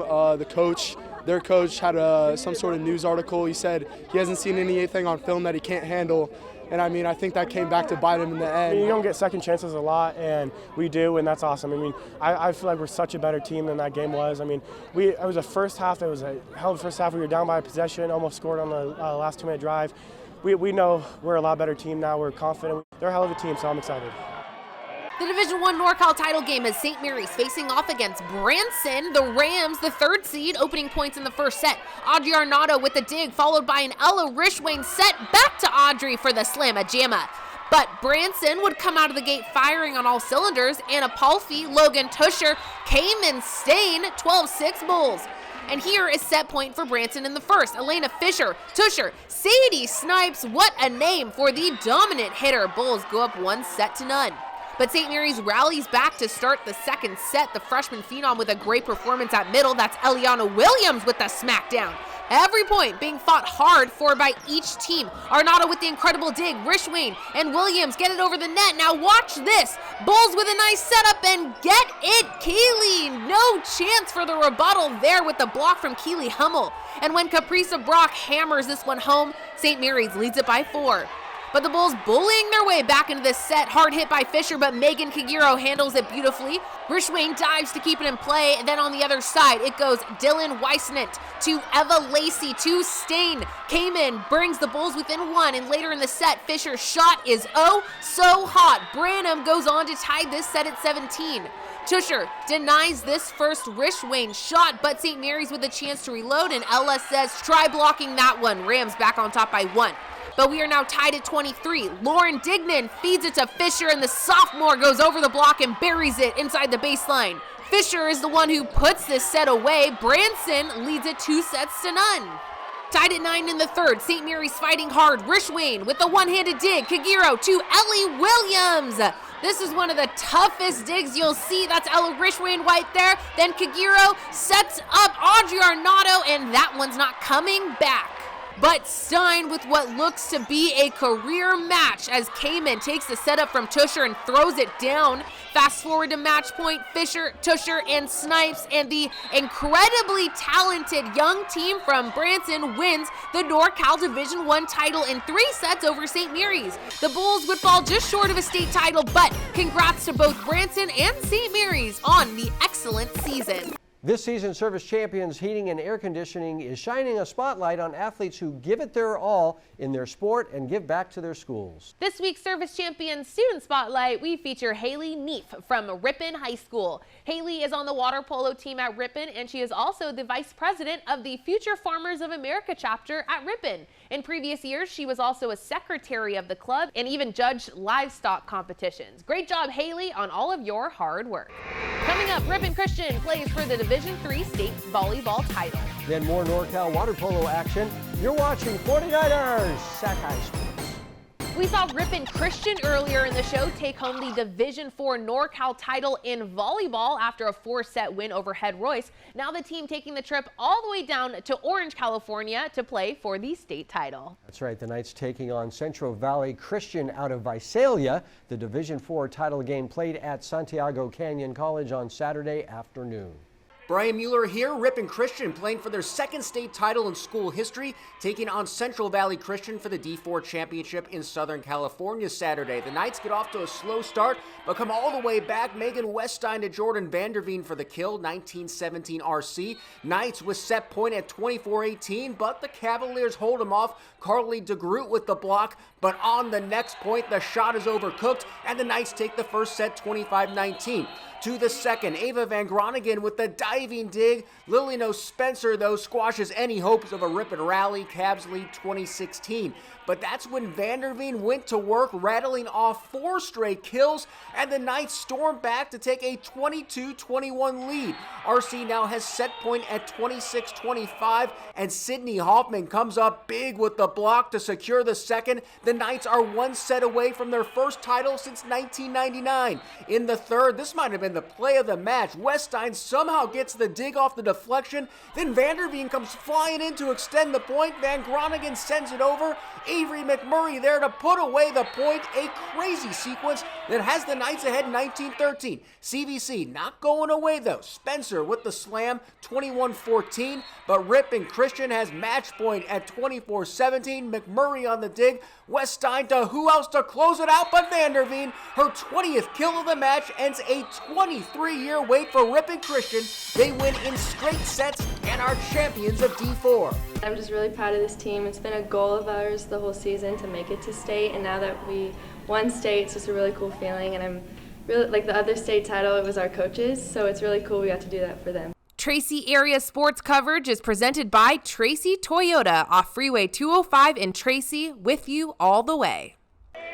their coach had some sort of news article. He said he hasn't seen anything on film that he can't handle. And I mean, I think that came back to bite him in the end. You don't get second chances a lot, and we do, and that's awesome. I mean, I feel like we're such a better team than that game was. I mean, it was a first half. It was a hell of a first half. We were down by a possession, almost scored on the last 2-minute drive. We know we're a lot better team now. We're confident. They're a hell of a team, so I'm excited. The Division I NorCal title game has St. Mary's facing off against Branson. The Rams, the 3rd seed, opening points in the first set. Audrey Arnaudo with the dig, followed by an Ella Rishwain set back to Audrey for the slamma jamma. But Branson would come out of the gate firing on all cylinders. Anna Palfi, Logan Tusher, Cayman Stain, 12-6 Bulls. And here is set point for Branson in the first. Elena Fisher, Tusher, Sadie Snipes, what a name for the dominant hitter. Bulls go up 1-0. But St. Mary's rallies back to start the second set. The freshman phenom with a great performance at middle. That's Eliana Williams with the smackdown. Every point being fought hard for by each team. Arnaudo with the incredible dig. Rishwain and Williams get it over the net. Now watch this. Bulls with a nice setup and get it, Keeley. No chance for the rebuttal there with the block from Keeley Hummel. And when Caprisa Brock hammers this one home, St. Mary's leads it by 4. But the Bulls bullying their way back into this set. Hard hit by Fisher, but Megan Kagiro handles it beautifully. Rishwain dives to keep it in play. And then on the other side, it goes Dylan Weissnant to Eva Lacey to Stain. Cayman brings the Bulls within 1. And later in the set, Fisher's shot is oh so hot. Branham goes on to tie this set at 17. Tusher denies this first Rishwain shot, but St. Mary's with a chance to reload. And Ella says, try blocking that one. Rams back on top by 1. But we are now tied at 23. Lauren Dignan feeds it to Fisher, and the sophomore goes over the block and buries it inside the baseline. Fisher is the one who puts this set away. Branson leads it 2-0. Tied at 9 in the third. St. Mary's fighting hard. Rishwain with the one-handed dig. Kagiro to Ellie Williams. This is one of the toughest digs you'll see. That's Ella Rishwain right there. Then Kagiro sets up Audrey Arnaudo, and that one's not coming back. But Stein with what looks to be a career match as Cayman takes the setup from Tusher and throws it down. Fast forward to match point, Fisher, Tusher, and Snipes, and the incredibly talented young team from Branson wins the NorCal Division I title in 3 sets over St. Mary's. The Bulls would fall just short of a state title, but congrats to both Branson and St. Mary's on the excellent season. This season, Service Champions Heating and Air Conditioning is shining a spotlight on athletes who give it their all in their sport and give back to their schools. This week's Service Champions Student Spotlight, we feature Haley Neef from Ripon High School. Haley is on the water polo team at Ripon, and she is also the vice president of the Future Farmers of America chapter at Ripon. In previous years, she was also a secretary of the club and even judged livestock competitions. Great job, Haley, on all of your hard work. Coming up, Ripon Christian plays for the Division III state volleyball title. Then more NorCal water polo action. You're watching 49ers Sac-Hi Sports. We saw Ripon Christian earlier in the show take home the Division IV NorCal title in volleyball after a 4-set win over Head Royce. Now the team taking the trip all the way down to Orange, California to play for the state title. That's right, the Knights taking on Central Valley Christian out of Visalia. The Division IV title game played at Santiago Canyon College on Saturday afternoon. Brian Mueller here, Ripon Christian playing for their second state title in school history, taking on Central Valley Christian for the D4 championship in Southern California Saturday. The Knights get off to a slow start, but come all the way back. Megan Weststein to Jordan Vanderveen for the kill, 19-17 RC. Knights with set point at 24-18, but the Cavaliers hold them off. Carly DeGroot with the block, but on the next point, the shot is overcooked, and the Knights take the first set 25-19. To the second, Ava Van Groningen with the diving dig. Lillian Spencer, though, squashes any hopes of a Ripon rally. Cavs lead 2016. But that's when Vanderveen went to work, rattling off 4 straight kills, and the Knights stormed back to take a 22-21 lead. RC now has set point at 26-25, and Sydney Hoffman comes up big with the block to secure the second. The Knights are 1 set away from their first title since 1999. In the third, this might have been the play of the match. Weststein somehow gets the dig off the deflection, then Vanderveen comes flying in to extend the point. Van Groningen sends it over. Avery McMurray there to put away the point. A crazy sequence that has the Knights ahead 19-13. CVC not going away though. Spencer with the slam, 21-14, but Ripon Christian has match point at 24-17. McMurray on the dig. Weststein to who else to close it out but Vanderveen. Her 20th kill of the match ends a 23-year wait for Ripon Christian. They win in straight sets and are champions of D4. I'm just really proud of this team. It's been a goal of ours the whole season to make it to state, and now that we won state, it's just a really cool feeling, and I'm really, like the other state title, it was our coaches, so it's really cool we got to do that for them. Tracy area sports coverage is presented by Tracy Toyota off Freeway 205 in Tracy, with you all the way.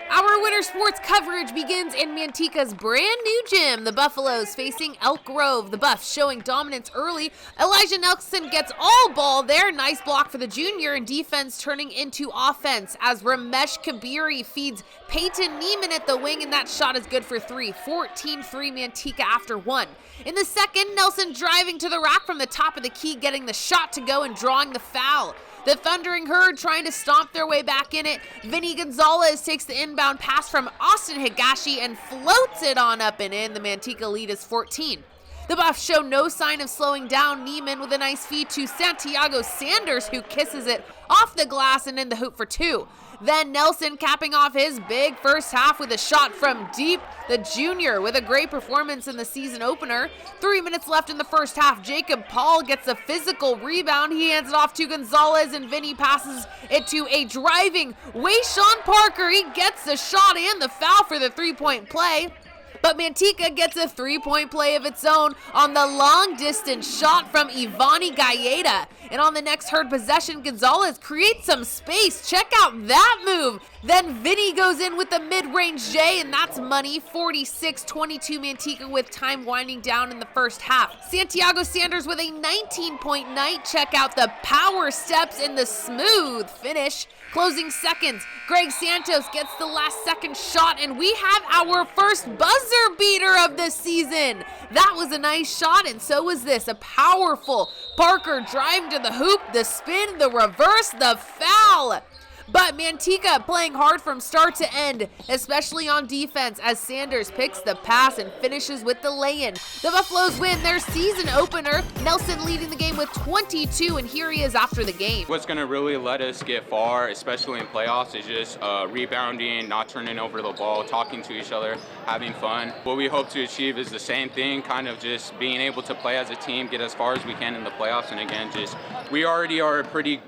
Our winter sports coverage begins in Manteca's brand new gym. The Buffaloes facing Elk Grove. The Buffs showing dominance early. Elijah Nelson gets all ball there. Nice block for the junior, and defense turning into offense as Ramesh Kabiri feeds Peyton Neiman at the wing, and that shot is good for 3. 14-3 Manteca after 1. In the second, Nelson driving to the rack from the top of the key, getting the shot to go and drawing the foul. The Thundering Herd trying to stomp their way back in it. Vinny Gonzalez takes the inbound pass from Austin Higashi and floats it on up and in. The Manteca lead is 14. The Buffs show no sign of slowing down. Neiman with a nice feed to Santiago Sanders, who kisses it off the glass and in the hoop for 2. Then Nelson capping off his big first half with a shot from deep. The junior with a great performance in the season opener. 3 minutes left in the first half. Jacob Paul gets a physical rebound. He hands it off to Gonzalez, and Vinny passes it to a driving Wayshawn Parker. He gets the shot and the foul for the 3-point play. But Manteca gets a 3-point play of its own on the long-distance shot from Ivani Gaeta. And on the next Herd possession, Gonzalez creates some space. Check out that move. Then Vinny goes in with the mid-range J, and that's money. 46-22 Manteca with time winding down in the first half. Santiago Sanders with a 19-point night. Check out the power steps and the smooth finish. Closing seconds, Greg Santos gets the last second shot, and we have our first buzzer beater of the season. That was a nice shot, and so was this. A powerful Parker drive to the hoop, the spin, the reverse, the foul. But Manteca playing hard from start to end, especially on defense, as Sanders picks the pass and finishes with the lay-in. The Buffaloes win their season opener. Nelson leading the game with 22, and here he is after the game. What's going to really let us get far, especially in playoffs, is just rebounding, not turning over the ball, talking to each other, having fun. What we hope to achieve is the same thing, kind of just being able to play as a team, get as far as we can in the playoffs, and again, just we already are a pretty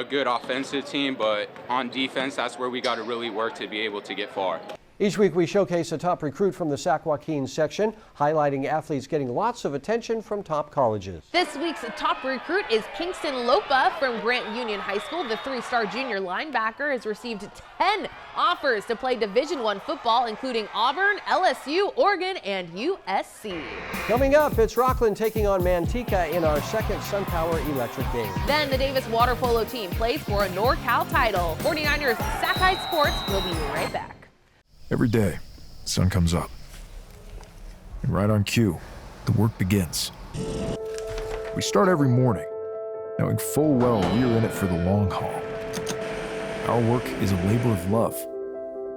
good offensive team, but on defense, that's where we got to really work to be able to get far. Each week we showcase a top recruit from the Sac-Joaquin section, highlighting athletes getting lots of attention from top colleges. This week's top recruit is Kingston Lopa from Grant Union High School. The three-star junior linebacker has received 10 offers to play Division I football, including Auburn, LSU, Oregon, and USC. Coming up, it's Rockland taking on Manteca in our second SunPower Electric game. Then the Davis water polo team plays for a NorCal title. 49ers Sac-Hi Sports will be right back. Every day, the sun comes up. And right on cue, the work begins. We start every morning, knowing full well we're in it for the long haul. Our work is a labor of love.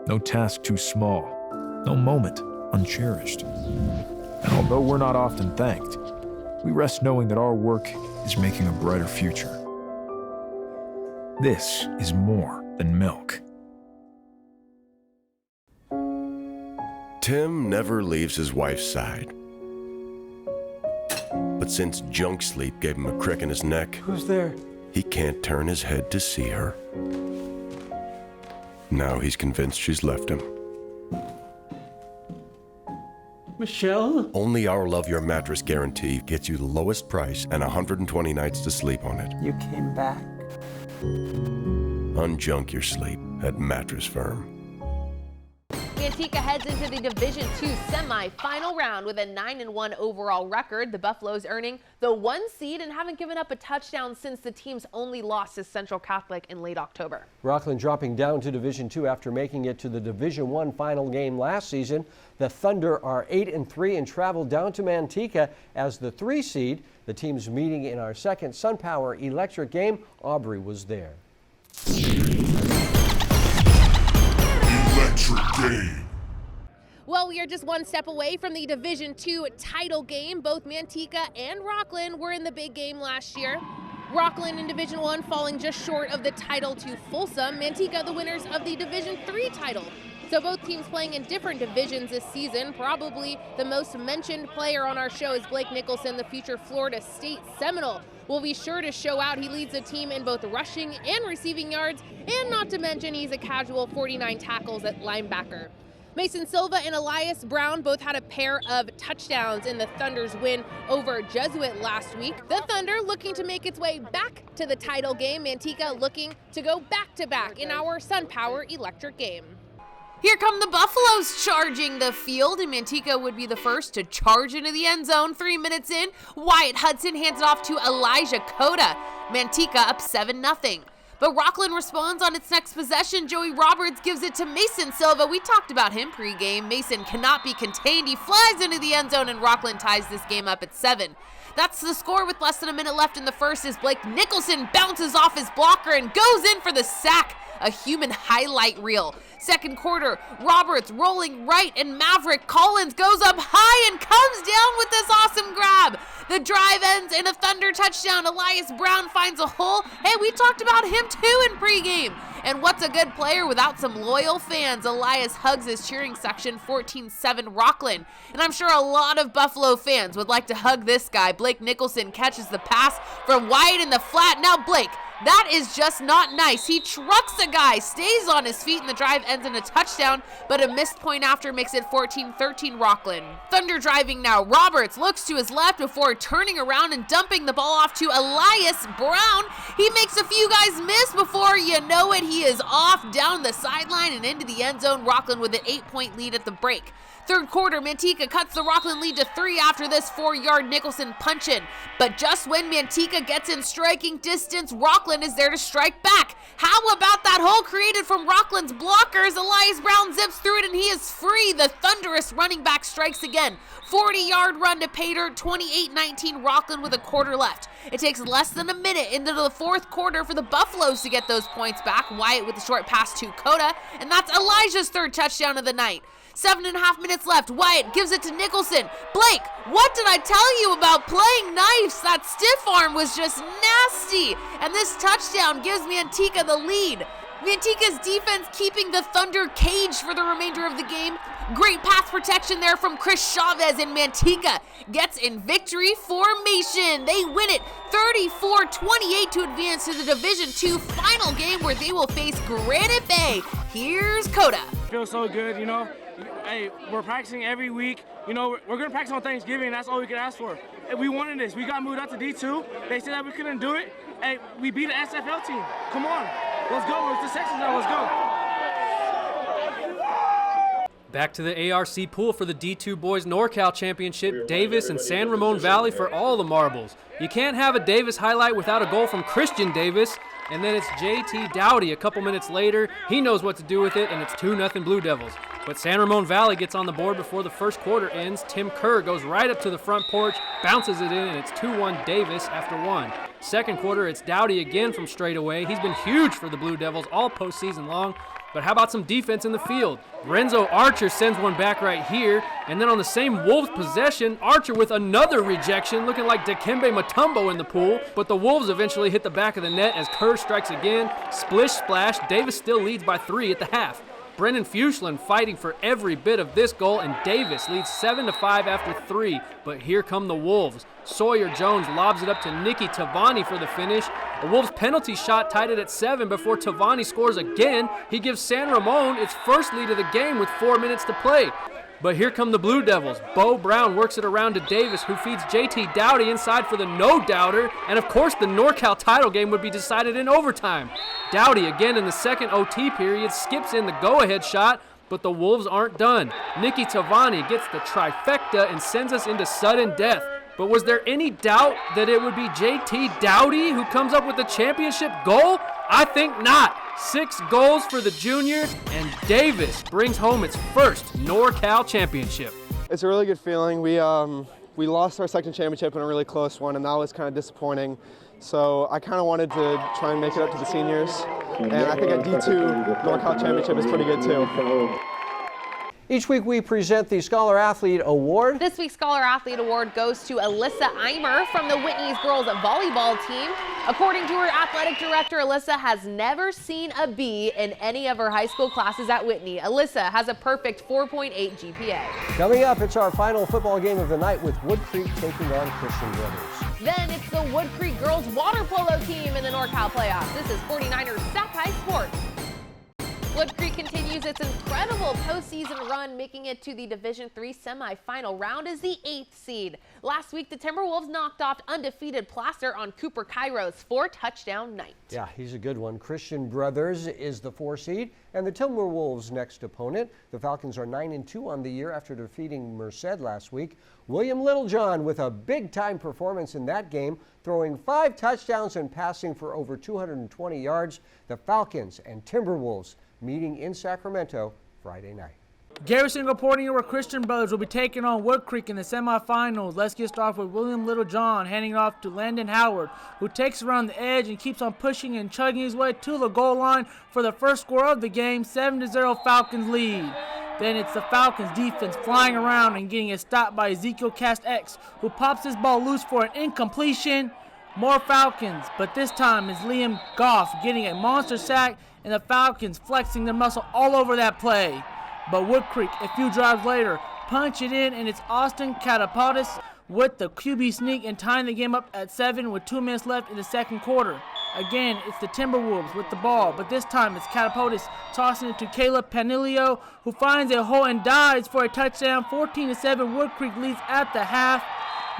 No task too small, no moment uncherished. And although we're not often thanked, we rest knowing that our work is making a brighter future. This is more than milk. Tim never leaves his wife's side. But since junk sleep gave him a crick in his neck, who's there? He can't turn his head to see her. Now he's convinced she's left him. Michelle? Only our Love Your Mattress guarantee gets you the lowest price and 120 nights to sleep on it. You came back. Unjunk your sleep at Mattress Firm. Manteca heads into the Division II semi-final round with a 9-1 overall record. The Buffaloes earning the 1 seed and haven't given up a touchdown since the team's only loss to Central Catholic in late October. Rockland dropping down to Division II after making it to the Division I final game last season. The Thunder are 8-3 and travel down to Manteca as the 3 seed. The team's meeting in our second SunPower Electric game. Aubrey was there. Game. Well, we are just one step away from the Division II title game. Both Manteca and Rockland were in the big game last year. Rockland in Division I falling just short of the title to Folsom. Manteca the winners of the Division III title. So both teams playing in different divisions this season. Probably the most mentioned player on our show is Blake Nicholson, the future Florida State Seminole. Will be sure to show out. He leads the team in both rushing and receiving yards, and not to mention he's a casual 49 tackles at linebacker. Mason Silva and Elias Brown both had a pair of touchdowns in the Thunder's win over Jesuit last week. The Thunder looking to make its way back to the title game. Manteca looking to go back-to-back in our SunPower Electric game. Here come the Buffaloes charging the field, and Manteca would be the first to charge into the end zone. 3 minutes in, Wyatt Hudson hands it off to Elijah Cota. Manteca up 7-0. But Rockland responds on its next possession. Joey Roberts gives it to Mason Silva. We talked about him pregame. Mason cannot be contained. He flies into the end zone, and Rockland ties this game up at 7. That's the score with less than a minute left in the first as Blake Nicholson bounces off his blocker and goes in for the sack. A human highlight reel. Second quarter, Roberts rolling right, and Maverick Collins goes up high and comes down with this awesome grab. The drive ends in a Thunder touchdown. Elias Brown finds a hole. Hey, we talked about him too in pregame. And what's a good player without some loyal fans? Elias hugs his cheering section, 14-7 Rockland. And I'm sure a lot of Buffalo fans would like to hug this guy. Blake Nicholson catches the pass from Wyatt in the flat. Now Blake, that is just not nice. He trucks a guy, stays on his feet, and the drive ends in a touchdown, but a missed point after makes it 14-13 Rockland. Thunder driving now. Roberts looks to his left before turning around and dumping the ball off to Elias Brown. He makes a few guys miss before you know it. He is off down the sideline and into the end zone. Rockland with an 8-point lead at the break. Third quarter, Manteca cuts the Rockland lead to 3 after this 4-yard Nicholson punch-in. But just when Manteca gets in striking distance, Rockland is there to strike back. How about that hole created from Rockland's blockers? Elias Brown zips through it and he is free. The thunderous running back strikes again. 40-yard run to pay dirt, 28-19 Rockland with a quarter left. It takes less than a minute into the fourth quarter for the Buffaloes to get those points back. Wyatt with a short pass to Coda, and that's Elijah's third touchdown of the night. 7.5 minutes left. Wyatt gives it to Nicholson. Blake, what did I tell you about playing nice? That stiff arm was just nasty. And this touchdown gives Manteca the lead. Manteca's defense keeping the Thunder caged for the remainder of the game. Great pass protection there from Chris Chavez, and Manteca gets in victory formation. They win it 34-28 to advance to the Division II final game where they will face Granite Bay. Here's Coda. Feels so good, you know. Hey, we're practicing every week. You know, we're going to practice on Thanksgiving, and that's all we can ask for. And we wanted this. We got moved up to D2. They said that we couldn't do it. Hey, we beat an SFL team. Come on. Let's go. It's the Texans now. Let's go. Back to the ARC pool for the D2 Boys NorCal Championship. Davis and San Ramon Valley for all the marbles. You can't have a Davis highlight without a goal from Christian Davis. And then it's JT Dowdy a couple minutes later. He knows what to do with it, and it's 2-0 Blue Devils. But San Ramon Valley gets on the board before the first quarter ends. Tim Kerr goes right up to the front porch, bounces it in, and it's 2-1 Davis after one. Second quarter, it's Dowdy again from straight away. He's been huge for the Blue Devils all postseason long. But how about some defense in the field? Renzo Archer sends one back right here, and then on the same Wolves possession, Archer with another rejection, looking like Dikembe Mutombo in the pool, but the Wolves eventually hit the back of the net as Kerr strikes again. Splish splash, Davis still leads by 3 at the half. Brennan Fuchsland fighting for every bit of this goal, and Davis leads 7-5 after 3. But here come the Wolves. Sawyer Jones lobs it up to Nicky Tavani for the finish. A Wolves penalty shot tied it at 7 before Tavani scores again. He gives San Ramon its first lead of the game with 4 minutes to play. But here come the Blue Devils. Bo Brown works it around to Davis, who feeds JT Dowdy inside for the no-doubter. And of course, the NorCal title game would be decided in overtime. Dowdy, again in the second OT period, skips in the go-ahead shot, but the Wolves aren't done. Nicky Tavani gets the trifecta and sends us into sudden death. But was there any doubt that it would be JT Dowdy who comes up with the championship goal? I think not. 6 goals for the junior, and Davis brings home its first NorCal championship. It's a really good feeling. We lost our second championship in a really close one, and that was kind of disappointing. So I kind of wanted to try and make it up to the seniors, and I think a D2 NorCal championship is pretty good too. Each week we present the Scholar Athlete Award. This week's Scholar Athlete Award goes to Alyssa Eimer from the Whitney's girls volleyball team. According to her athletic director, Alyssa has never seen a B in any of her high school classes at Whitney. Alyssa has a perfect 4.8 GPA. Coming up, it's our final football game of the night with Wood Creek taking on Christian Brothers. Then it's the Wood Creek girls water polo team in the NorCal playoffs. This is 49ers Sac-Hi Sports. Wood Creek continues its incredible postseason run, making it to the Division III semifinal round as the 8th seed. Last week, the Timberwolves knocked off undefeated Placer on Cooper Cairo's 4-touchdown night. Yeah, he's a good one. Christian Brothers is the 4 seed, and the Timberwolves' next opponent. The Falcons are 9-2 on the year after defeating Merced last week. William Littlejohn with a big-time performance in that game, throwing 5 touchdowns and passing for over 220 yards. The Falcons and Timberwolves meeting in Sacramento Friday night. Garrison reporting where Christian Brothers will be taking on Wood Creek in the semifinals. Let's get started with William Littlejohn handing it off to Landon Howard, who takes around the edge and keeps on pushing and chugging his way to the goal line for the first score of the game. 7-0 Falcons lead. Then it's the Falcons defense flying around and getting a stop by Ezekiel Cast-X, who pops his ball loose for an incompletion. More Falcons, but this time it's Liam Goff getting a monster sack and the Falcons flexing their muscle all over that play. But Wood Creek, a few drives later, punch it in, and it's Austin Catapautis with the QB sneak and tying the game up at 7 with 2 minutes left in the second quarter. Again, it's the Timberwolves with the ball, but this time it's Catapautis tossing it to Caleb Panilio, who finds a hole and dives for a touchdown. 14-7, Wood Creek leads at the half.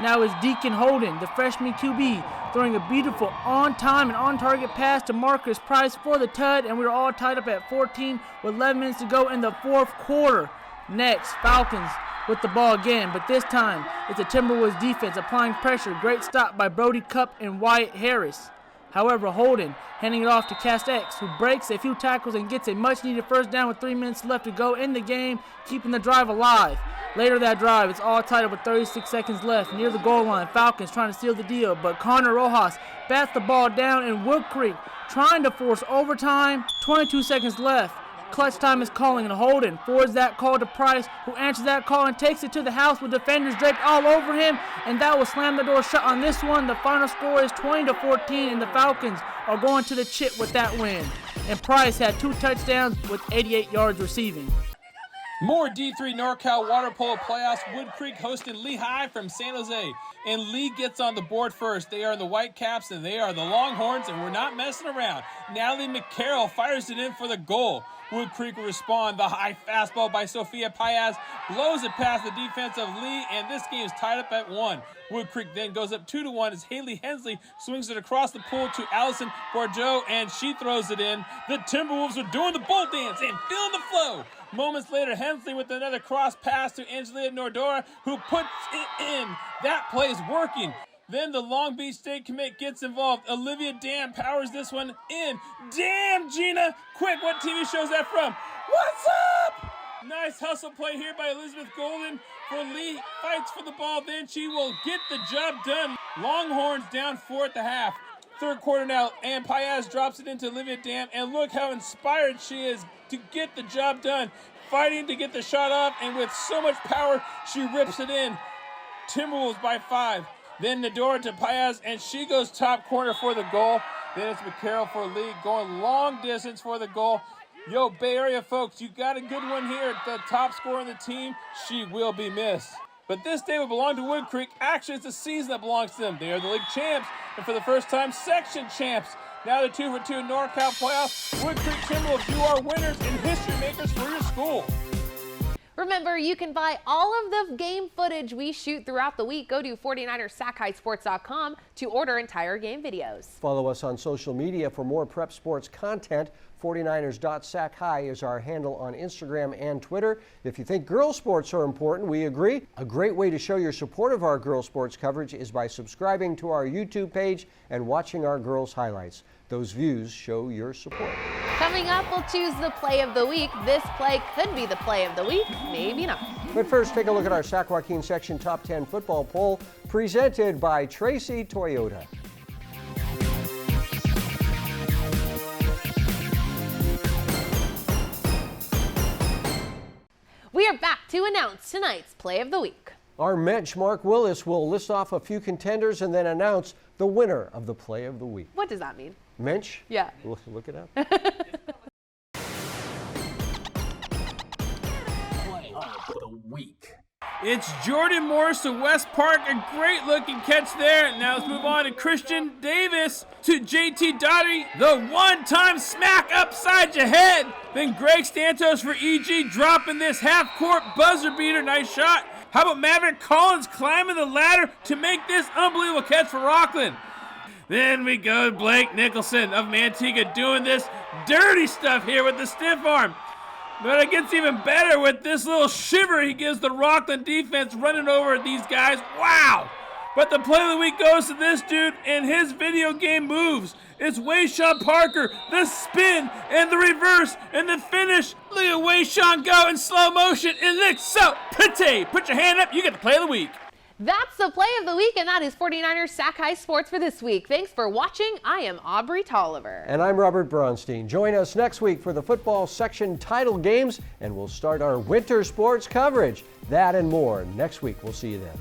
Now it's Deacon Holden, the freshman QB, throwing a beautiful on-time and on-target pass to Marcus Price for the TUD, and we're all tied up at 14 with 11 minutes to go in the fourth quarter. Next, Falcons with the ball again, but this time it's the Timberwolves defense applying pressure. Great stop by Brody Cupp and Wyatt Harris. However, Holden handing it off to Castex, who breaks a few tackles and gets a much-needed first down with 3 minutes left to go in the game, keeping the drive alive. Later that drive, it's all tied up with 36 seconds left. Near the goal line, Falcons trying to seal the deal, but Connor Rojas bats the ball down, and Wood Creek trying to force overtime. 22 seconds left. Clutch time is calling, and Holden forwards that call to Price, who answers that call and takes it to the house with defenders draped all over him, and that will slam the door shut on this one. The final score is 20-14, and the Falcons are going to the chip with that win. And Price had 2 touchdowns with 88 yards receiving. More D3 NorCal water polo playoffs. Wood Creek hosting Lehigh from San Jose. And Lee gets on the board first. They are the Whitecaps and they are the Longhorns, and we're not messing around. Natalie McCarroll fires it in for the goal. Wood Creek will respond. The high fastball by Sophia Paez blows it past the defense of Lee, and this game is tied up at 1. Wood Creek then goes up 2-1 as Haley Hensley swings it across the pool to Allison Bordeaux, and she throws it in. The Timberwolves are doing the bull dance and feeling the flow. Moments later, Hensley with another cross pass to Angelia Nordora, who puts it in. That play is working. Then the Long Beach State commit gets involved. Olivia Dam powers this one in. Damn, Gina! Quick, what TV show is that from? What's up? Nice hustle play here by Elizabeth Golden. For Lee, fights for the ball, then she will get the job done. Longhorns down 4 at the half. Third quarter now, and Paez drops it into Olivia Dam, and look how inspired she is to get the job done. Fighting to get the shot off, and with so much power, she rips it in. Timberwolves by 5. Then Nadora to Paez, and she goes top corner for the goal. Then it's McCarroll for Lee, going long distance for the goal. Yo, Bay Area folks, you got a good one here. The top scorer on the team, she will be missed. But this day will belong to Wood Creek. Actually, it's a season that belongs to them. They are the league champs, and for the first time, section champs. Now the 2-for-2 NorCal playoffs. Wood Creek Timberwolves, you are winners and history makers for your school. Remember, you can buy all of the game footage we shoot throughout the week. Go to 49ers Sac-Hi Sports.com to order entire game videos. Follow us on social media for more prep sports content. 49ers.Sac-Hi is our handle on Instagram and Twitter. If you think girls sports are important, we agree. A great way to show your support of our girls sports coverage is by subscribing to our YouTube page and watching our girls highlights. Those views show your support. Coming up, we'll choose the play of the week. This play could be the play of the week, maybe not. But first, take a look at our Sac Joaquin Section Top 10 football poll presented by Tracy Toyota. We are back to announce tonight's play of the week. Our Mensch, Mark Willis, will list off a few contenders and then announce the winner of the play of the week. What does that mean? Mensch? Yeah. Look it up. Play of the week. It's Jordan Morris to West Park. A great looking catch there. Now let's move on to Christian Davis to JT Daugherty. The one-time smack upside your head. Then Greg Stantos for EG dropping this half-court buzzer beater. Nice shot. How about Maverick Collins climbing the ladder to make this unbelievable catch for Rockland? Then we go to Blake Nicholson of Manteca doing this dirty stuff here with the stiff arm. But it gets even better with this little shiver he gives the Rockland defense running over these guys. Wow! But the play of the week goes to this dude and his video game moves. It's Wayshawn Parker, the spin and the reverse and the finish. Look at Wayshawn go in slow motion. It looks so pretty. Put your hand up, you get the play of the week. That's the play of the week, and that is 49ers Sac-Hi Sports for this week. Thanks for watching. I am Aubrey Tolliver. And I'm Robert Bronstein. Join us next week for the football section title games, and we'll start our winter sports coverage. That and more next week. We'll see you then.